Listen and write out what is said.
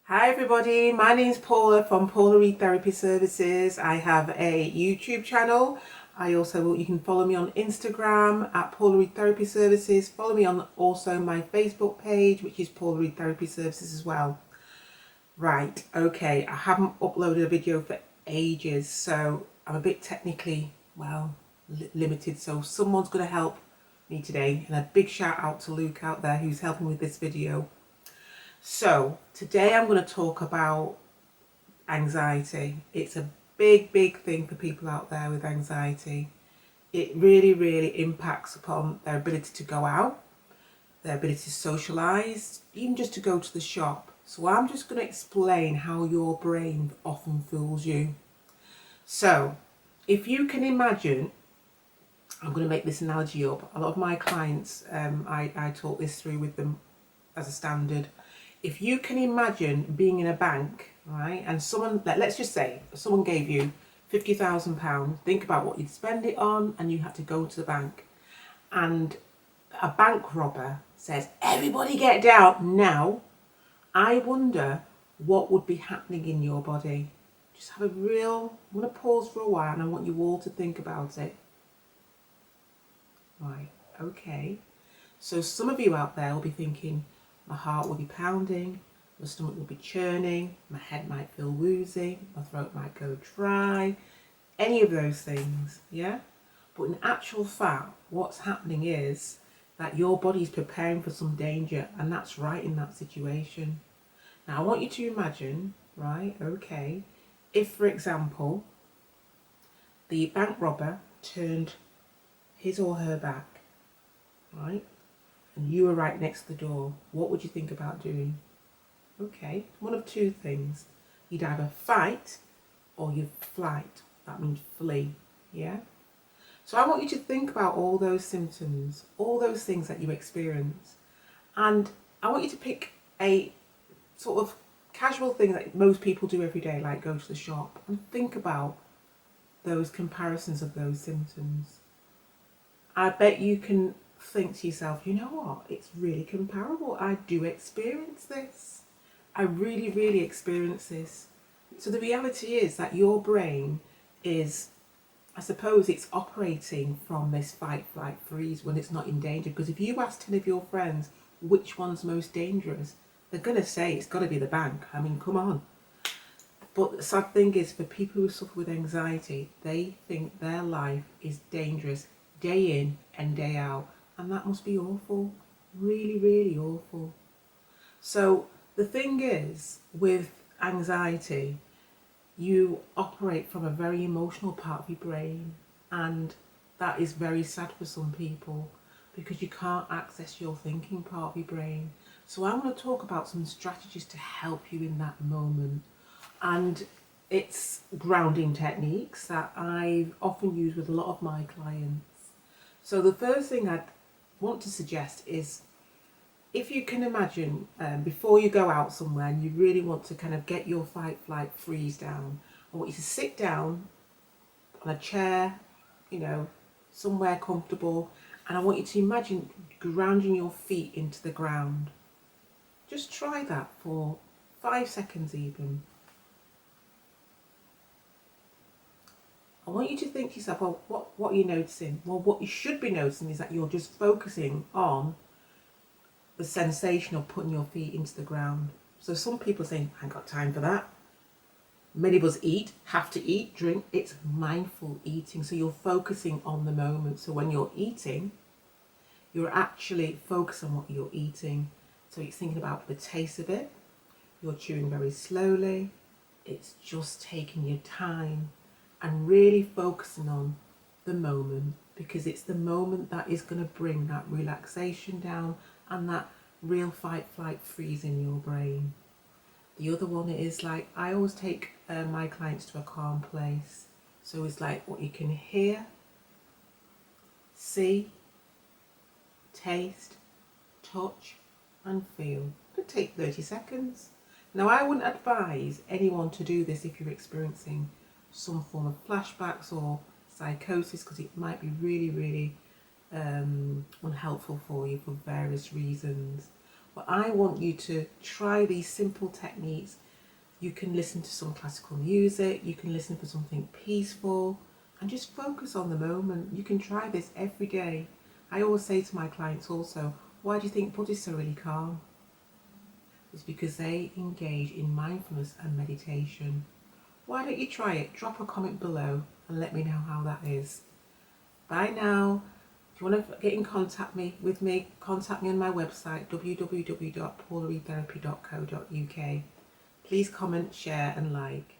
Hi everybody, my name's Paula from Paula Reed Therapy Services. I have a YouTube channel. You can follow me on Instagram at Paula Reed Therapy Services. Follow me on also my Facebook page, which is Paula Reed Therapy Services as well. Right, okay, I haven't uploaded a video for ages, so I'm a bit technically, limited. So someone's going to help me today. And a big shout out to Luke out there who's helping with this video. So today I'm going to talk about anxiety. It's a big thing for people out there with anxiety. It really impacts upon their ability to go out, their ability to socialise, even just to go to the shop. So I'm just going to explain how your brain often fools you. So if you can imagine, I'm going to make this analogy up. A lot of my clients, I talk this through with them as a standard. If you can imagine being in a bank, right, and someone, let's just say someone gave you £50,000, think about what you'd spend it on, and you had to go to the bank, and a bank robber says, everybody get down now, I wonder what would be happening in your body. Just have I'm going to pause for a while, and I want you all to think about it. Right, okay. So some of you out there will be thinking, my heart will be pounding, my stomach will be churning, my head might feel woozy, my throat might go dry, any of those things, yeah? But in actual fact, what's happening is that your body's preparing for some danger, and that's right in that situation. Now I want you to imagine, right, okay, if for example, the bank robber turned his or her back, right? And you were right next to the door, what would you think about doing? Okay, one of two things. You'd either fight or you'd flight. That means flee, yeah? So I want you to think about all those symptoms, all those things that you experience. And I want you to pick a sort of casual thing that most people do every day, like go to the shop, and think about those comparisons of those symptoms. I bet you can think to yourself, you know what, it's really comparable. I do experience this. I really experience this. So the reality is that your brain is, I suppose it's operating from this fight, flight, freeze when it's not in danger. Because if you ask 10 of your friends which one's most dangerous, they're going to say it's got to be the bank. I mean, come on. But the sad thing is, for people who suffer with anxiety, they think their life is dangerous day in and day out. And that must be awful. Really awful. So the thing is, with anxiety, you operate from a very emotional part of your brain, and that is very sad for some people because you can't access your thinking part of your brain. So I want to talk about some strategies to help you in that moment, and it's grounding techniques that I often use with a lot of my clients. So the first thing I'd want to suggest is, if you can imagine, before you go out somewhere and you really want to kind of get your fight, flight, freeze down, I want you to sit down on a chair, you know, somewhere comfortable, and I want you to imagine grounding your feet into the ground. Just try that for 5 seconds even. I want you to think to yourself, well, what are you noticing? Well, what you should be noticing is that you're just focusing on the sensation of putting your feet into the ground. So some people are saying, I ain't got time for that. Many of us have to eat, drink. It's mindful eating. So you're focusing on the moment. So when you're eating, you're actually focused on what you're eating. So it's thinking about the taste of it. You're chewing very slowly. It's just taking your time and really focusing on the moment, because it's the moment that is going to bring that relaxation down and that real fight, flight, freeze in your brain. The other one is, like, I always take my clients to a calm place. So it's like what you can hear, see, taste, touch and feel. It could take 30 seconds. Now I wouldn't advise anyone to do this if you're experiencing some form of flashbacks or psychosis, because it might be really unhelpful for you for various reasons. But I want you to try these simple techniques. You can listen to some classical music, you can listen for something peaceful, and just focus on the moment. You can try this every day. I always say to my clients also, why do you think Buddhists are really calm? It's because they engage in mindfulness and meditation. Why don't you try it? Drop a comment below and let me know how that is. Bye now. If you want to get in contact with me, contact me on my website www.paulareedtherapy.co.uk. Please comment, share and like.